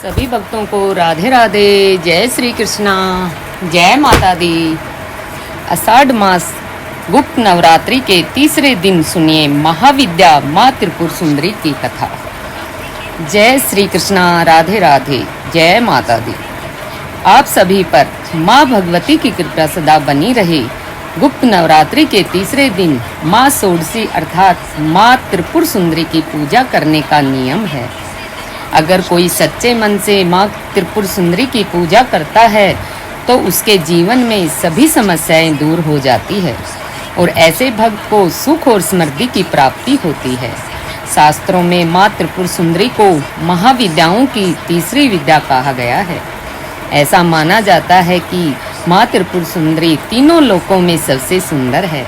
सभी भक्तों को राधे राधे। जय श्री कृष्णा, जय माता दी। आषाढ़ मास गुप्त नवरात्रि के तीसरे दिन सुनिए महाविद्या माँ त्रिपुर सुंदरी की कथा। जय श्री कृष्णा, राधे राधे, जय माता दी। आप सभी पर माँ भगवती की कृपा सदा बनी रहे। गुप्त नवरात्रि के तीसरे दिन माँ षोडशी अर्थात माँ त्रिपुर सुंदरी की पूजा करने का नियम है। अगर कोई सच्चे मन से माँ त्रिपुर सुंदरी की पूजा करता है तो उसके जीवन में सभी समस्याएं दूर हो जाती है और ऐसे भक्त को सुख और समृद्धि की प्राप्ति होती है। शास्त्रों में माँ त्रिपुर सुंदरी को महाविद्याओं की तीसरी विद्या कहा गया है। ऐसा माना जाता है कि माँ त्रिपुर सुंदरी तीनों लोकों में सबसे सुंदर है।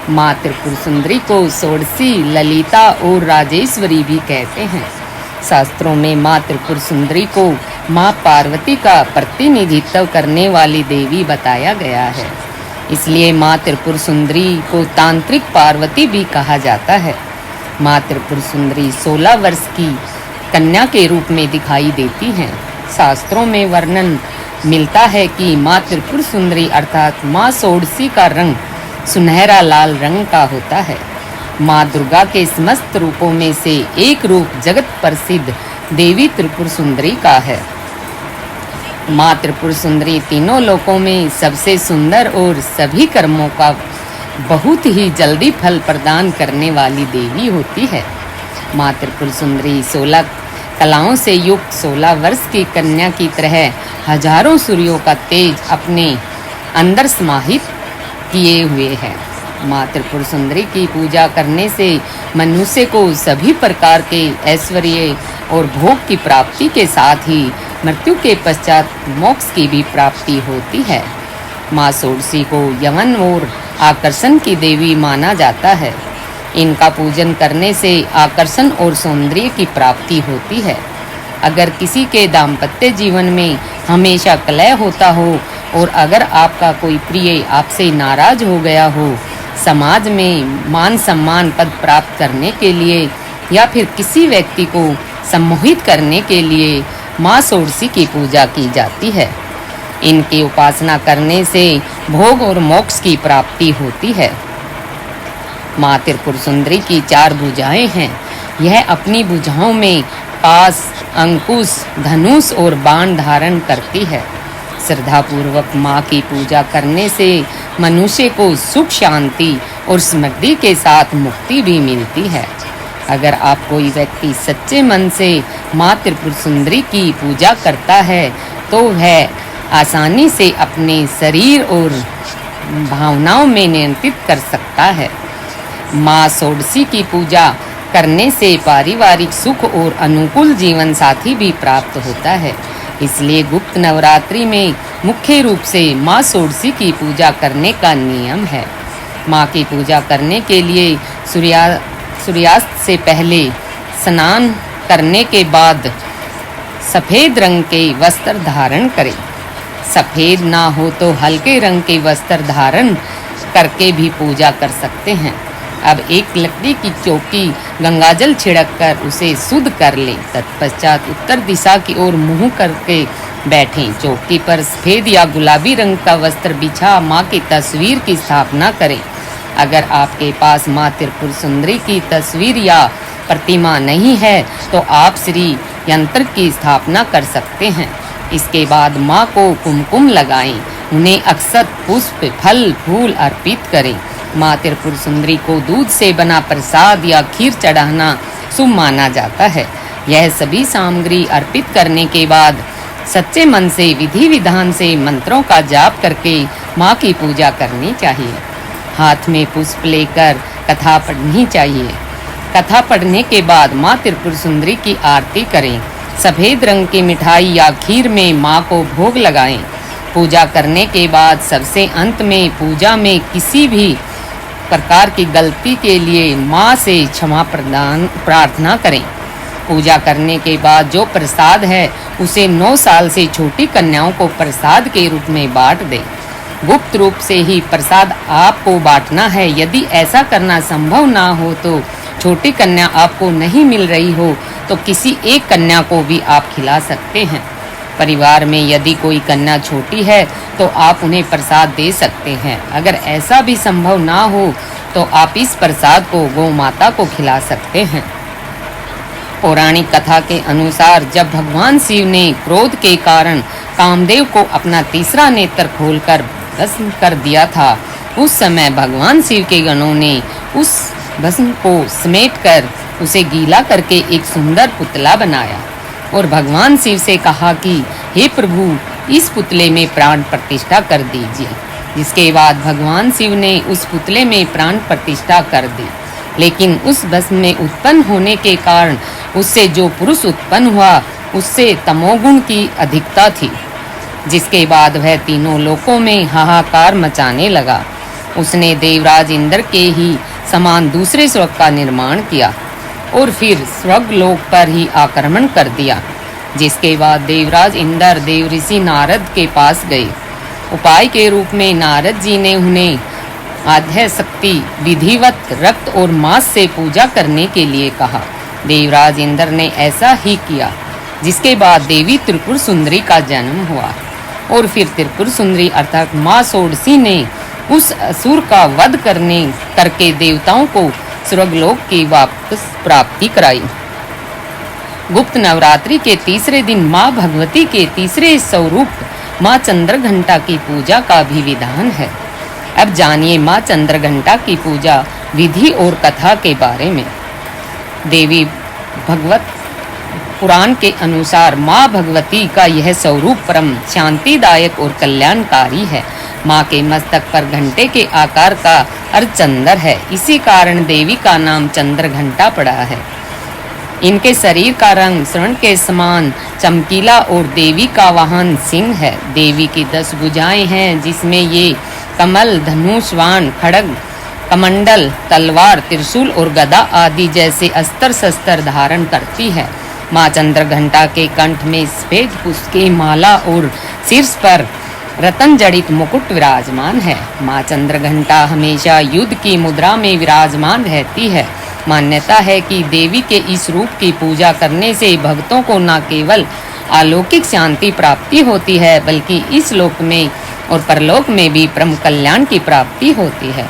माँ त्रिपुर सुंदरी को षोडशी, ललिता और राजेश्वरी भी कहते हैं। शास्त्रों में माँ त्रिपुर सुंदरी को माँ पार्वती का प्रतिनिधित्व करने वाली देवी बताया गया है। इसलिए माँ त्रिपुर सुंदरी को तांत्रिक पार्वती भी कहा जाता है। माँ त्रिपुर सुंदरी 16 वर्ष की कन्या के रूप में दिखाई देती हैं। शास्त्रों में वर्णन मिलता है कि माँ त्रिपुर सुंदरी अर्थात माँ षोडशी का रंग सुनहरा लाल रंग का होता है। माँ दुर्गा के समस्त रूपों में से एक रूप जगत प्रसिद्ध देवी त्रिपुर सुंदरी का है। माँ त्रिपुर सुंदरी तीनों लोकों में सबसे सुंदर और सभी कर्मों का बहुत ही जल्दी फल प्रदान करने वाली देवी होती है। माँ त्रिपुर सुंदरी 16 कलाओं से युक्त 16 वर्ष की कन्या की तरह हजारों सूर्यों का तेज अपने अंदर समाहित किए हुए है। माँ त्रिपुर सुंदरी की पूजा करने से मनुष्य को सभी प्रकार के ऐश्वर्य और भोग की प्राप्ति के साथ ही मृत्यु के पश्चात मोक्ष की भी प्राप्ति होती है। माँ षोडशी को यवन और आकर्षण की देवी माना जाता है। इनका पूजन करने से आकर्षण और सौंदर्य की प्राप्ति होती है। अगर किसी के दाम्पत्य जीवन में हमेशा कलह होता हो और अगर आपका कोई प्रिय आपसे नाराज हो गया हो, समाज में मान सम्मान पद प्राप्त करने के लिए या फिर किसी व्यक्ति को सम्मोहित करने के लिए माँ षोडशी की पूजा की जाती है। इनकी उपासना करने से भोग और मोक्ष की प्राप्ति होती है। माँ त्रिपुर सुंदरी की 4 भुजाएं हैं। यह अपनी भुजाओं में पास, अंकुश, धनुष और बाण धारण करती है। श्रद्धा पूर्वक माँ की पूजा करने से मनुष्य को सुख, शांति और समृद्धि के साथ मुक्ति भी मिलती है। अगर आप कोई व्यक्ति सच्चे मन से माँ त्रिपुर सुंदरी की पूजा करता है तो वह आसानी से अपने शरीर और भावनाओं में नियंत्रित कर सकता है। माँ षोडशी की पूजा करने से पारिवारिक सुख और अनुकूल जीवन साथी भी प्राप्त होता है। इसलिए गुप्त नवरात्रि में मुख्य रूप से माँ षोडशी की पूजा करने का नियम है। माँ की पूजा करने के लिए सूर्यास्त से पहले स्नान करने के बाद सफ़ेद रंग के वस्त्र धारण करें। सफ़ेद ना हो तो हल्के रंग के वस्त्र धारण करके भी पूजा कर सकते हैं। अब एक लकड़ी की चौकी गंगाजल छिड़क कर उसे शुद्ध कर लें। तत्पश्चात उत्तर दिशा की ओर मुंह करके बैठें। चौकी पर सफेद या गुलाबी रंग का वस्त्र बिछा माँ की तस्वीर की स्थापना करें। अगर आपके पास माँ त्रिपुर सुंदरी की तस्वीर या प्रतिमा नहीं है तो आप श्री यंत्र की स्थापना कर सकते हैं। इसके बाद माँ को कुमकुम लगाएं। उन्हें अक्षत, पुष्प, फल, फूल अर्पित करें। माँ त्रिपुर सुंदरी को दूध से बना प्रसाद या खीर चढ़ाना शुभ माना जाता है। यह सभी सामग्री अर्पित करने के बाद सच्चे मन से विधि विधान से मंत्रों का जाप करके माँ की पूजा करनी चाहिए। हाथ में पुष्प लेकर कथा पढ़नी चाहिए। कथा पढ़ने के बाद माँ त्रिपुर सुंदरी की आरती करें। सफ़ेद रंग की मिठाई या खीर में माँ को भोग लगाएं। पूजा करने के बाद सबसे अंत में पूजा में किसी भी प्रकार की गलती के लिए माँ से क्षमा प्रार्थना करें। पूजा करने के बाद जो प्रसाद है उसे 9 साल से छोटी कन्याओं को प्रसाद के रूप में बांट दें। गुप्त रूप से ही प्रसाद आपको बांटना है। यदि ऐसा करना संभव ना हो तो छोटी कन्या आपको नहीं मिल रही हो तो किसी एक कन्या को भी आप खिला सकते हैं। परिवार में यदि कोई कन्या छोटी है तो आप उन्हें प्रसाद दे सकते हैं। अगर ऐसा भी संभव ना हो तो आप इस प्रसाद को गौ माता को खिला सकते हैं। पौराणिक कथा के अनुसार जब भगवान शिव ने क्रोध के कारण कामदेव को अपना तीसरा नेत्र खोलकर भस्म कर दिया था, उस समय भगवान शिव के गणों ने उस भस्म को समेटकर उसे गीला करके एक सुंदर पुतला बनाया और भगवान शिव से कहा कि हे प्रभु, इस पुतले में प्राण प्रतिष्ठा कर दीजिए। जिसके बाद भगवान शिव ने उस पुतले में प्राण प्रतिष्ठा कर दी। लेकिन उस भस्म में उत्पन्न होने के कारण उससे जो पुरुष उत्पन्न हुआ उससे तमोगुण की अधिकता थी, जिसके बाद वह तीनों लोकों में हाहाकार मचाने लगा। उसने देवराज इंद्र के ही समान दूसरे स्वर्ग का निर्माण किया और फिर स्वर्ग लोक पर ही आक्रमण कर दिया। जिसके बाद देवराज इंद्र देव ऋषि नारद के पास गए। उपाय के रूप में नारद जी ने उन्हें आद्य शक्ति विधिवत रक्त और मांस से पूजा करने के लिए कहा। देवराज इंद्र ने ऐसा ही किया, जिसके बाद देवी त्रिपुर सुंदरी का जन्म हुआ और फिर त्रिपुर सुंदरी अर्थात माँ षोडशी ने उस असुर का वध करके देवताओं को स्वर्गलोक की वापस प्राप्ति कराई। गुप्त नवरात्रि के तीसरे दिन माँ भगवती के तीसरे स्वरूप माँ चंद्रघंटा की पूजा का भी विधान है। अब जानिए माँ चंद्रघंटा की पूजा विधि और कथा के बारे में। देवी भगवत पुराण के अनुसार माँ भगवती का यह स्वरूप परम शांतिदायक और कल्याणकारी है। माँ के मस्तक पर घंटे के आकार का अर्धचंद्र है, इसी कारण देवी का नाम चंद्रघंटा पड़ा है। इनके शरीर का रंग स्वर्ण के समान चमकीला और देवी का वाहन सिंह है। देवी की 10 भुजाएं हैं, जिसमें ये कमल, धनुष, बाण, खड्ग, कमंडल, तलवार, त्रिशूल और गदा आदि जैसे अस्त्र शस्त्र धारण करती है। माँ चंद्रघंटा के कंठ में सफेद पुष्प की माला और शीर्ष पर रतन जड़ित मुकुट विराजमान है। माँ चंद्रघंटा हमेशा युद्ध की मुद्रा में विराजमान रहती है। मान्यता है कि देवी के इस रूप की पूजा करने से भक्तों को न केवल अलौकिक शांति प्राप्ति होती है, बल्कि इस लोक में और परलोक में भी परम कल्याण की प्राप्ति होती है।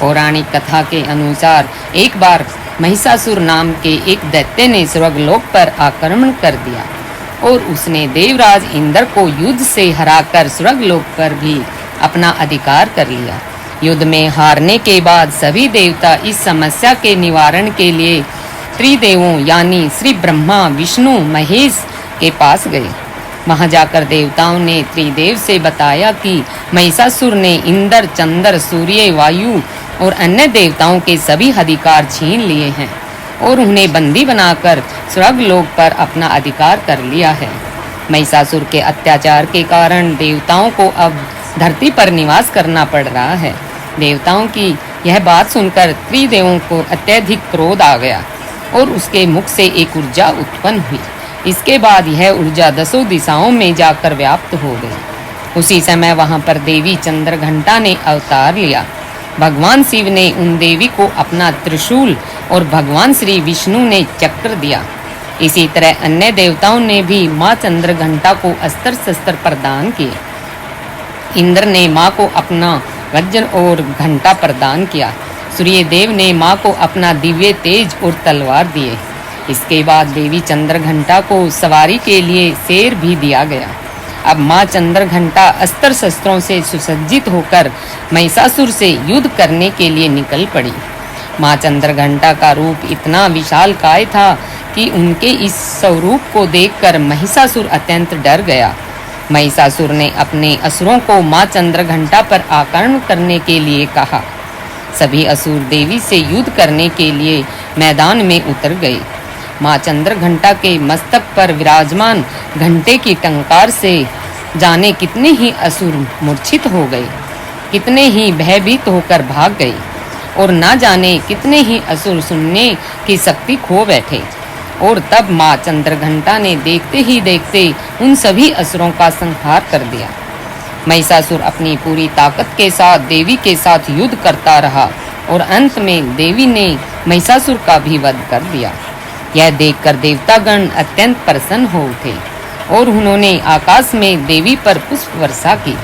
पौराणिक कथा के अनुसार एक बार महिषासुर नाम के एक दैत्य ने स्वर्गलोक पर आक्रमण कर दिया और उसने देवराज इंद्र को युद्ध से हराकर स्वर्गलोक पर भी अपना अधिकार कर लिया। युद्ध में हारने के बाद सभी देवता इस समस्या के निवारण के लिए त्रिदेवों यानी श्री ब्रह्मा, विष्णु, महेश के पास गए। वहां जाकर देवताओं ने त्रिदेव से बताया कि महिषासुर ने इंद्र, चंद्र, सूर्य, वायु और अन्य देवताओं के सभी अधिकार छीन लिए हैं और उन्हें बंदी बनाकर स्वर्गलोक पर अपना अधिकार कर लिया है। महिषासुर के अत्याचार के कारण देवताओं को अब धरती पर निवास करना पड़ रहा है। देवताओं की यह बात सुनकर त्रिदेवों को अत्यधिक क्रोध आ गया और उसके मुख से एक ऊर्जा उत्पन्न हुई। इसके बाद यह ऊर्जा 10 दिशाओं में जाकर व्याप्त हो गई। उसी समय वहां पर देवी चंद्रघंटा ने अवतार लिया। भगवान शिव ने उन देवी को अपना त्रिशूल और भगवान श्री विष्णु ने चक्र दिया। इसी तरह अन्य देवताओं ने भी माँ चंद्रघंटा को अस्त्र शस्त्र प्रदान किए। इंद्र ने माँ को अपना वज्र और घंटा प्रदान किया। सूर्य देव ने माँ को अपना दिव्य तेज और तलवार दिए। इसके बाद देवी चंद्रघंटा को सवारी के लिए शेर भी दिया गया। अब माँ चंद्रघंटा अस्त्र शस्त्रों से सुसज्जित होकर महिषासुर से युद्ध करने के लिए निकल पड़ी। माँ चंद्रघंटा का रूप इतना विशालकाय था कि उनके इस स्वरूप को देखकर महिषासुर अत्यंत डर गया। महिषासुर ने अपने असुरों को माँ चंद्रघंटा पर आक्रमण करने के लिए कहा। सभी असुर देवी से युद्ध करने के लिए मैदान में उतर गए। माँ चंद्रघंटा के मस्तक पर विराजमान घंटे की टंकार से जाने कितने ही असुर मूर्छित हो गए, कितने ही भयभीत होकर भाग गए और ना जाने कितने ही असुर सुनने की शक्ति खो बैठे। और तब माँ चंद्रघंटा ने देखते ही देखते उन सभी असुरों का संहार कर दिया। महिषासुर अपनी पूरी ताकत के साथ देवी के साथ युद्ध करता रहा और अंत में देवी ने महिषासुर का भी वध कर दिया। यह देखकर देवतागण अत्यंत प्रसन्न हो उठे और उन्होंने आकाश में देवी पर पुष्प वर्षा की।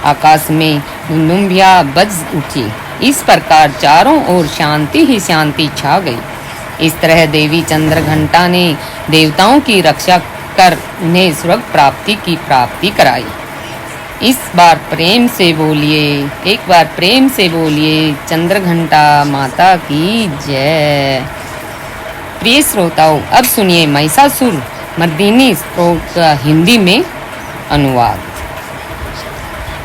आकाश में दुंदुभिया बज उठी। इस प्रकार चारों ओर शांति ही शांति छा गई। इस तरह देवी चंद्रघंटा ने देवताओं की रक्षा कर उन्हें स्वर्ग प्राप्ति की प्राप्ति कराई। इस बार प्रेम से बोलिए, एक बार प्रेम से बोलिए चंद्रघंटा माता की जय। प्रिय श्रोताओं, अब सुनिए महिषासुर मर्दिनी स्तोत्र का हिंदी में अनुवाद।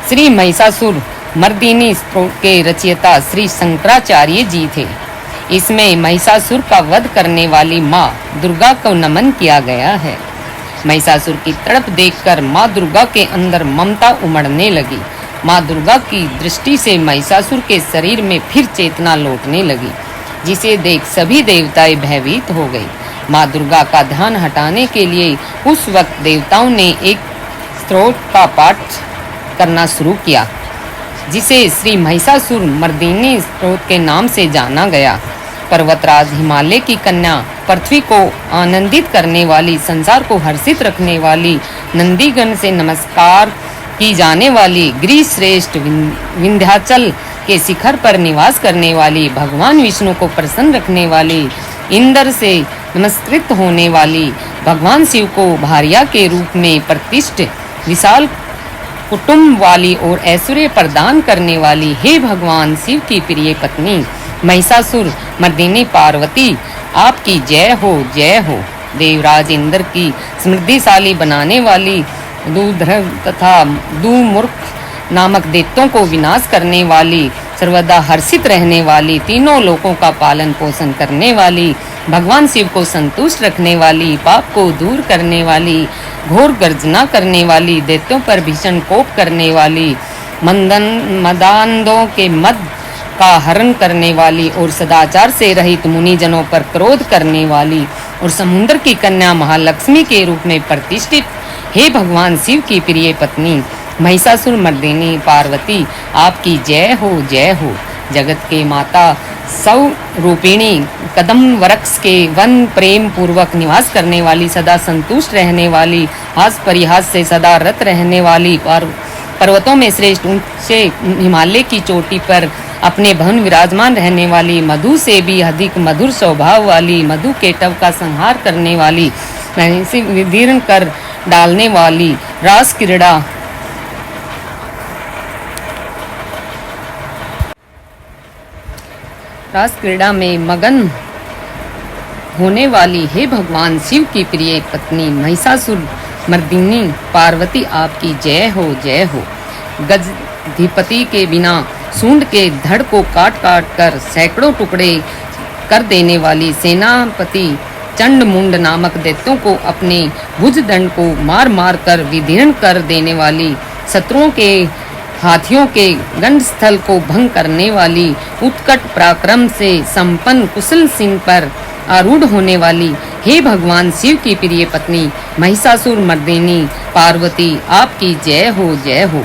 श्री महिषासुर मर्दिनी स्तोत्र के रचयिता श्री शंकराचार्य जी थे। इसमें महिषासुर का वध करने वाली माँ दुर्गा को नमन किया गया है। महिषासुर की तड़प देखकर माँ दुर्गा के अंदर ममता उमड़ने लगी। माँ दुर्गा की दृष्टि से महिषासुर के शरीर में फिर चेतना लौटने लगी, जिसे देख सभी देवताएं भयभीत हो गई। माँ दुर्गा का ध्यान हटाने के लिए उस वक्त देवताओं ने एक स्तोत्र का पाठ करना शुरू किया, जिसे श्री महिषासुर मर्दिनी स्तोत्र के नाम से जाना गया। पर्वतराज हिमालय की कन्या, पृथ्वी को आनंदित करने वाली, संसार को हर्षित रखने वाली, नंदीगण से नमस्कार की जाने वाली, गिरि श्रेष्ठ विंध्याचल के शिखर पर निवास करने वाली, भगवान विष्णु को प्रसन्न रखने वाली, इंद्र से नमस्कृत होने वाली, भगवान शिव को भार्या के रूप में प्रतिष्ठित, विशाल कुटुंब वाली और ऐश्वर्य प्रदान करने वाली, हे भगवान शिव की प्रिय पत्नी महिषासुर मर्दिनी पार्वती, आपकी जय हो जय हो। देवराज इंद्र की समृद्धिशाली बनाने वाली, दुर्धर्ष तथा दुर्मुख नामक दैत्यों को विनाश करने वाली, सर्वदा हर्षित रहने वाली, तीनों लोकों का पालन पोषण करने वाली, भगवान शिव को संतुष्ट रखने वाली, पाप को दूर करने वाली, घोर गर्जना करने वाली, दैत्यों पर भीषण कोप करने वाली, मदांधों के मद का हरण करने वाली और सदाचार से रहित मुनिजनों पर क्रोध करने वाली और समुद्र की कन्या महालक्ष्मी के रूप में प्रतिष्ठित, हे भगवान शिव की प्रिय पत्नी महिषासुर मर्दिनी पार्वती, आपकी जय हो जय हो। जगत के माता स्वरूपिणी, कदम वृक्ष के वन प्रेम पूर्वक निवास करने वाली, सदा संतुष्ट रहने वाली, हास परिहास से सदा रत रहने वाली, पर्वतों में श्रेष्ठ ऊंचे हिमालय की चोटी पर अपने भवन विराजमान रहने वाली, मधु से भी अधिक मधुर स्वभाव वाली, मधु के टव का संहार करने वाली, विदीर्ण कर डालने वाली, रास क्रीड़ा में मगन होने वाली, हे भगवान शिव की प्रिय पत्नी महिषासुर मर्दिनी पार्वती, आपकी जय हो जय हो। गजधिपति के बिना सूंड के धड़ को काट काट कर सैकड़ों टुकड़े कर देने वाली, सेनापति चंड मुंड नामक दैत्यों को अपने भुजदंड को मार मार कर विदीर्ण कर देने वाली, शत्रुओं के हाथियों के गंडस्थल को भंग करने वाली, उत्कट पराक्रम से संपन्न कुशल सिंह पर आरूढ़ होने वाली, हे भगवान शिव की प्रिय पत्नी महिषासुर मर्दिनी पार्वती, आपकी जय हो जय हो।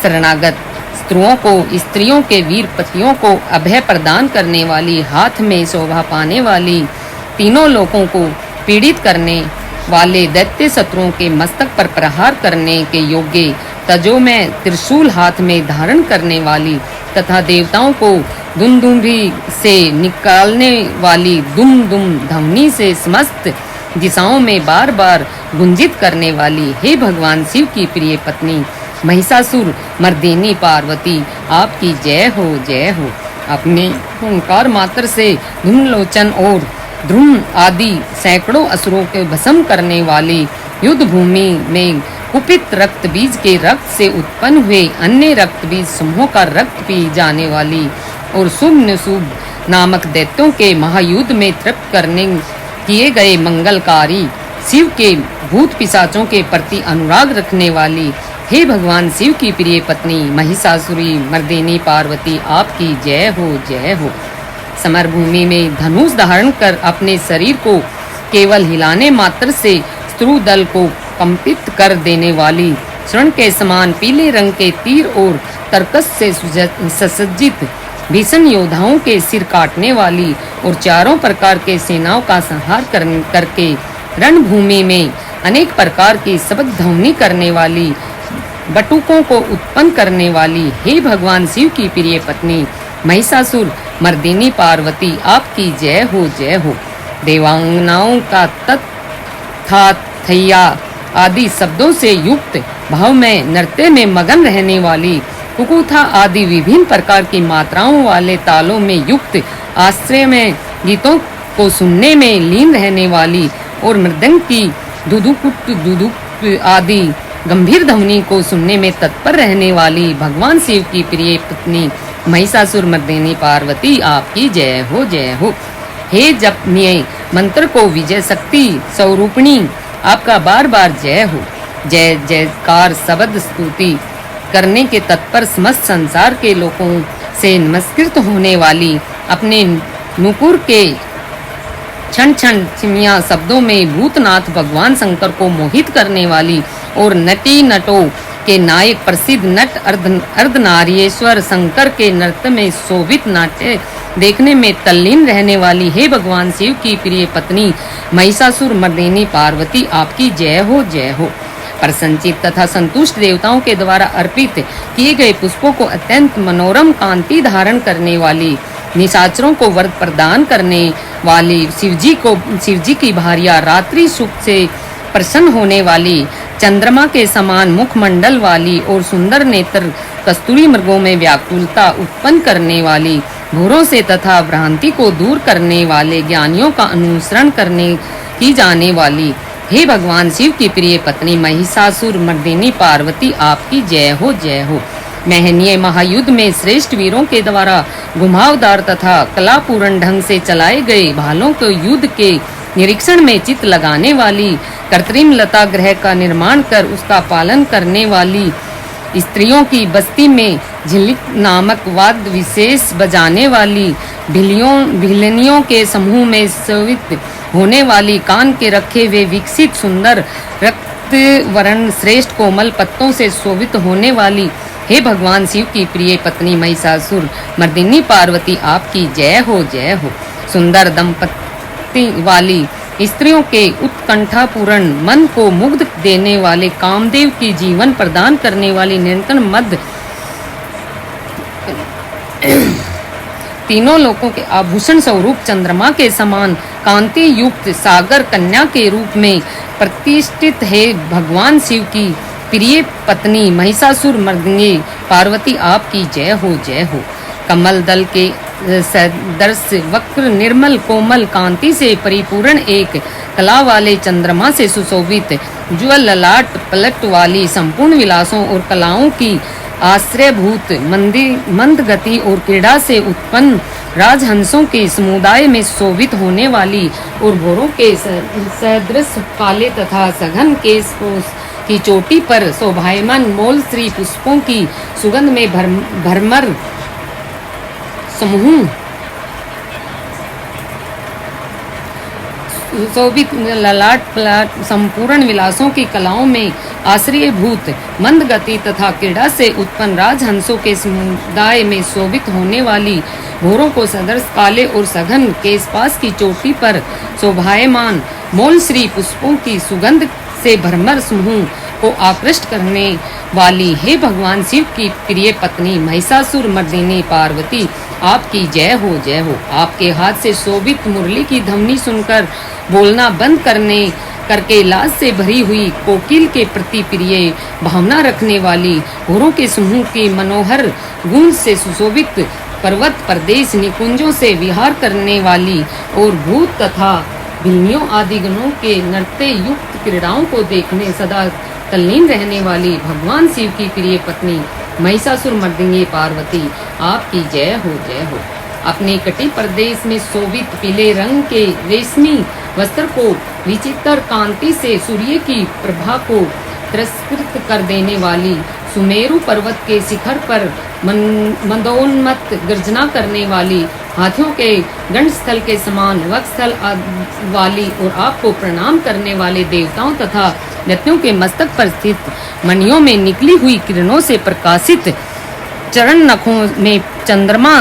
शरणागत स्त्रियों के वीर पतियों को अभय प्रदान करने वाली, हाथ में शोभा पाने वाली, तीनों लोगों को पीड़ित करने वाले दैत्य शत्रुओं के मस्तक पर प्रहार करने के योग्य तजो में त्रिशूल हाथ में धारण करने वाली तथा देवताओं को दुमदुमी से निकालने वाली, दुम दुम ध्वनि से समस्त दिशाओं में बार बार गुंजित करने वाली, हे भगवान शिव की प्रिय पत्नी महिषासुर मर्दिनी पार्वती, आपकी जय हो जय हो। अपने ओंकार मात्र से धूम्रलोचन और ध्रुम आदि सैकड़ों असुरों के भस्म करने वाली, युद्ध भूमि में कुपित रक्त बीज के रक्त से उत्पन्न हुए अन्य रक्त बीज समूहों का रक्त पी जाने वाली और शुभ निशुभ नामक दैत्यों के महायुद्ध में तृप्त करने किए गए मंगलकारी, शिव के भूत पिशाचों के प्रति अनुराग रखने वाली, हे भगवान शिव की प्रिय पत्नी महिषासुरी मर्दिनी पार्वती, आपकी जय हो जय हो। समर भूमि में धनुष धारण कर अपने शरीर को केवल हिलाने मात्र से शत्रु दल को कंपित कर देने वाली, स्वर्ण के समान पीले रंग के तीर और तरकस से सुसज्जित भीषण योद्धाओं के सिर काटने वाली और चारों प्रकार के सेनाओं का संहार करके रणभूमि में अनेक प्रकार की शब्द ध्वनि करने वाली, बटुकों को उत्पन्न करने वाली, हे भगवान शिव की प्रिय पत्नी महिषासुर मर्दिनी पार्वती, आपकी जय हो जय हो। देवांगनाओं का तथा थैया आदि शब्दों से युक्त भाव में नृत्य में मगन रहने वाली, कुकुथा आदि विभिन्न प्रकार की मात्राओं वाले तालों में युक्त आश्रय में गीतों को सुनने में लीन रहने वाली और मृदंग की दुदुक आदि गंभीर ध्वनि को सुनने में तत्पर रहने वाली भगवान शिव की प्रिय पत्नी महिषासुर मर्दिनी पार्वती, आपकी जय हो जय हो। हे जपनीय मंत्र को विजय शक्ति स्वरूपिणी, आपका बार बार जय हो। जय जयकार शब्द स्तुति करने के तत्पर समस्त संसार के लोगों से नमस्कृत होने वाली, अपने नुपुर के क्षण क्षण छिमिया शब्दों में भूतनाथ भगवान शंकर को मोहित करने वाली और नटी नटों के नायक प्रसिद्ध नट अर्धनारीश्वर शंकर के नृत्य में शोभित नाट्य देखने में तल्लीन रहने वाली, हे भगवान शिव की प्रिय पत्नी महिषासुर मर्दिनी पार्वती, आपकी जय हो जय हो। प्रसन्नचित तथा संतुष्ट देवताओं के द्वारा अर्पित किए गए पुष्पों को अत्यंत मनोरम कांति धारण करने वाली, निशाचरों को वर प्रदान करने वाली, शिवजी की भार्या रात्रि सुख से प्रसन्न होने वाली, चंद्रमा के समान मुखमंडल वाली और सुंदर नेत्र कस्तूरी मृगों में व्याकुलता उत्पन्न करने वाली, भूरों से तथा भ्रांति को दूर करने वाले ज्ञानियों का अनुसरण करने की जाने वाली, हे भगवान शिव की प्रिय पत्नी महिषासुर मर्दिनी पार्वती, आपकी जय हो जय हो। महनीय महायुद्ध में श्रेष्ठ वीरों के द्वारा घुमावदार तथा कलापूर्ण ढंग से चलाए गए भालों को युद्ध के निरीक्षण में चित्त लगाने वाली, कृत्रिम लता ग्रह का निर्माण कर उसका पालन करने वाली, स्त्रियों की बस्ती में झिलिक नामक वाद्य विशेष बजाने वाली, भिलनियों के समूह में सवित होने वाली, कान के रखे हुए विकसित सुंदर रक्त वर्ण श्रेष्ठ कोमल पत्तों से शोभित होने वाली, हे भगवान शिव की प्रिय पत्नी महिषासुर मर्दिनी पार्वती, आपकी जय हो जय हो। सुंदर दंपति वाली स्त्रियों के उत्कंठापूर्ण मन को मुग्ध देने वाले, कामदेव की जीवन प्रदान करने वाली, निरंतर मध्य तीनों लोकों के आभूषण स्वरूप चंद्रमा के समान कांति युक्त सागर कन्या के रूप में प्रतिष्ठित है भगवान शिव की प्रिय पत्नी महिषासुर मर्दिनी पार्वती, आपकी जय हो जय हो। कमल दल के सदृश वक्र निर्मल कोमल कांति से परिपूर्ण एक कला वाले चंद्रमा से सुशोभित ज्वल ललाट पलट वाली, संपूर्ण विलासों और कलाओं की आश्रयभूत मंद गति और क्रीड़ा से उत्पन्न राजहंसों के समुदाय में शोभित होने वाली और भोरों के सदृश काले तथा सघन केश की चोटी पर शोभायमान मोल श्री पुष्पों की सुगंध में भरमर समूह सुशोभित ललाट पलाट संपूर्ण विलासों की कलाओं में आश्रयभूत मंद गति तथा क्रीड़ा से उत्पन्न राजहंसों के समुदाय में शोभित होने वाली, भोरों को सदृश काले और सघन केशपास की चोटी पर शोभायमान मोल श्री पुष्पों की सुगंध से भरमर समूह को आकृष्ट करने वाली, हे भगवान शिव की प्रिय पत्नी महिषासुर मर्दिनी पार्वती, आपकी जय हो जय हो। आपके हाथ से शोभित मुरली की ध्वनि सुनकर बोलना बंद करके लाज से भरी हुई कोकिल के प्रति प्रिय भावना रखने वाली, घोड़ों के समूह की मनोहर गूंज से सुशोभित पर्वत प्रदेश निकुंजों से विहार करने वाली और भूत तथा भिलनियों आदि गणों के नृत्य युक्त क्रीड़ाओं को देखने सदा तल्लीन रहने वाली भगवान शिव की प्रिय पत्नी महिषासुर मर्दिनी पार्वती, आपकी जय हो जय हो। अपने कटी प्रदेश में शोभित पीले रंग के रेशमी वस्त्र को विचित्र कांति से सूर्य की प्रभा को तिरस्कृत कर देने वाली, सुमेरु पर्वत के शिखर पर मंदोन्मत्त गर्जना करने वाली, हाथियों के गंडस्थल के समान वक्षस्थल वाली और आपको प्रणाम करने वाले देवताओं तथा दैत्यों के मस्तक पर स्थित मणियों में निकली हुई किरणों से प्रकाशित, चरण नखों में चंद्रमा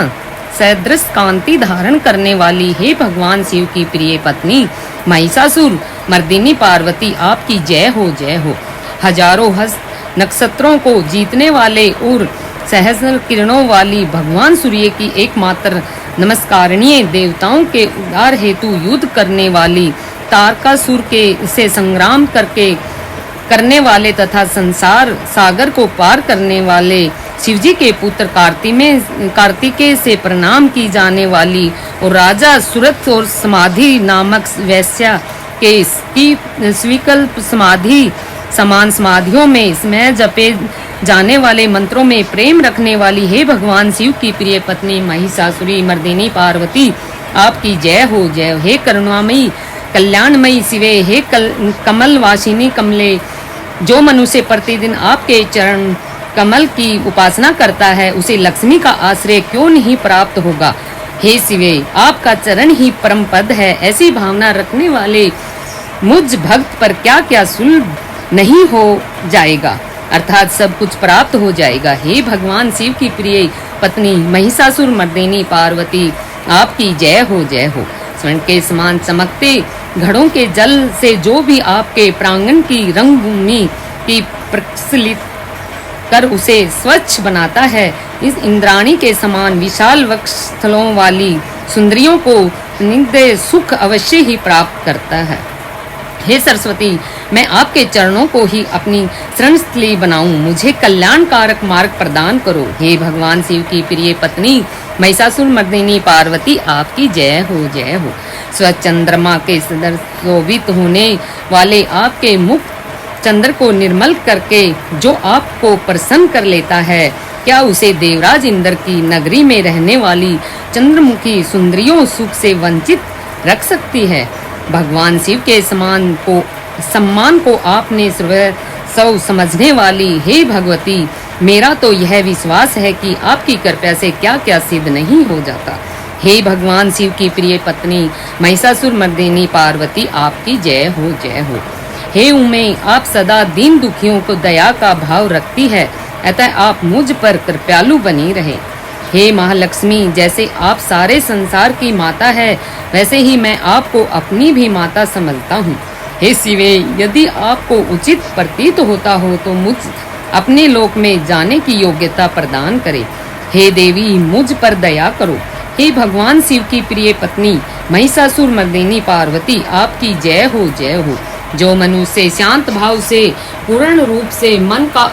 सदृश कांति धारण करने वाली हे भगवान शिव की प्रिय पत्नी महिषासुर मर्दिनी पार्वती आपकी जय हो जय हो। हजारों नक्षत्रों को जीतने वाले और सहस्र किरणों वाली भगवान सूर्य की एकमात्र नमस्कारणीय देवताओं के उद्धार हेतु युद्ध करने वाली तारकासुर के से संग्राम करने वाले तथा संसार सागर को पार करने वाले शिवजी के पुत्र कार्तिकेय से प्रणाम की जाने वाली और राजा सूरत और समाधि नामक वैश्या के स्वीकल्प समाधि समान समाधियों में इसमें जपे जाने वाले मंत्रों में प्रेम रखने वाली हे भगवान शिव की प्रिय पत्नी महिषासुरी मर्दिनी पार्वती आपकी जय हो जय हो। हे करुणामयी कल्याणमयी शिवे हे कमल वासिनी कमले, जो मनुष्य प्रतिदिन आपके चरण कमल की उपासना करता है उसे लक्ष्मी का आश्रय क्यों नहीं प्राप्त होगा। हे शिवे आपका चरण ही परम पद है। ऐसी भावना रखने वाले मुझ भक्त पर क्या क्या सुलभ नहीं हो जाएगा, अर्थात सब कुछ प्राप्त हो जाएगा। हे भगवान शिव की प्रिय पत्नी महिषासुर मर्दिनी पार्वती आपकी जय हो जय हो। स्वर्ण के समान चमकते घड़ों के जल से जो भी आपके प्रांगण की रंगभूमि की प्रक्षलित कर उसे स्वच्छ बनाता है, इस इंद्राणी के समान विशाल वक्षस्थलों वाली सुंदरियों को नित्य सुख अवश्य ही प्राप्त करता है। हे सरस्वती मैं आपके चरणों को ही अपनी शरणस्थली बनाऊं, मुझे कल्याणकारक मार्ग प्रदान करो। हे भगवान शिव की प्रिय पत्नी महिषासुर मर्दिनी पार्वती आपकी जय हो जय हो। स्वचंद्रमा के सदर शोभित होने वाले आपके मुख चंद्र को निर्मल करके जो आपको प्रसन्न कर लेता है, क्या उसे देवराज इंद्र की नगरी में रहने वाली चंद्रमुखी सुंदरियों सुख से वंचित रख सकती है। भगवान शिव के सम्मान को आपने सर्व समझने वाली हे भगवती, मेरा तो यह विश्वास है कि आपकी कृपा से क्या क्या सिद्ध नहीं हो जाता। हे भगवान शिव की प्रिय पत्नी महिषासुर मर्दिनी पार्वती आपकी जय हो जय हो। हे उमे आप सदा दीन दुखियों को दया का भाव रखती है, अतः आप मुझ पर कृपालु बनी रहे। हे महालक्ष्मी जैसे आप सारे संसार की माता है, वैसे ही मैं आपको अपनी भी माता समझता हूँ। हे शिवे यदि आपको उचित प्रतीत होता हो तो मुझ अपने लोक में जाने की योग्यता प्रदान करे। हे देवी मुझ पर दया करो। हे भगवान शिव की प्रिय पत्नी महिषासुर मर्दिनी पार्वती आपकी जय हो जय हो। जो मनुष्य शांत भाव से पूर्ण रूप से मन का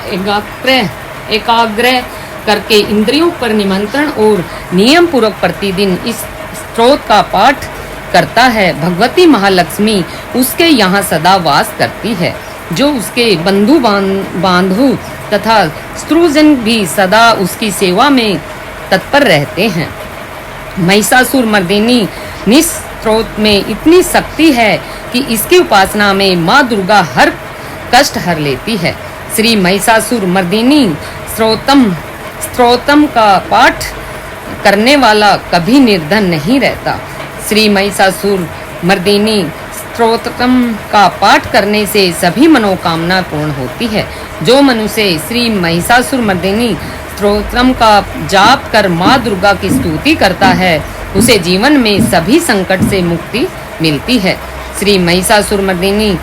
एकाग्र करके इंद्रियों पर निमंत्रण और नियम पूर्वक प्रतिदिन इस स्तोत्र का पाठ करता है, भगवती महालक्ष्मी उसके यहाँ सदा वास करती है। जो उसके बंधु बांधु तथा स्त्रुजन भी सदा उसकी सेवा में तत्पर रहते हैं। महिषासुर मर्दिनी निस्त्रोत में इतनी शक्ति है कि इसकी उपासना में माँ दुर्गा हर कष्ट हर लेती है। श्री महिषासुर मर्दिनी स्तोत्रम का पाठ करने वाला कभी निर्धन नहीं रहता। श्री महिषासुर मर्दिनी स्तोत्रम का पाठ करने से सभी मनोकामना पूर्ण होती है। जो मनुष्य श्री महिषासुर मर्दिनी स्तोत्रम का जाप कर माँ दुर्गा की स्तुति करता है, उसे जीवन में सभी संकट से मुक्ति मिलती है। श्री महिषासुर मर्दिनी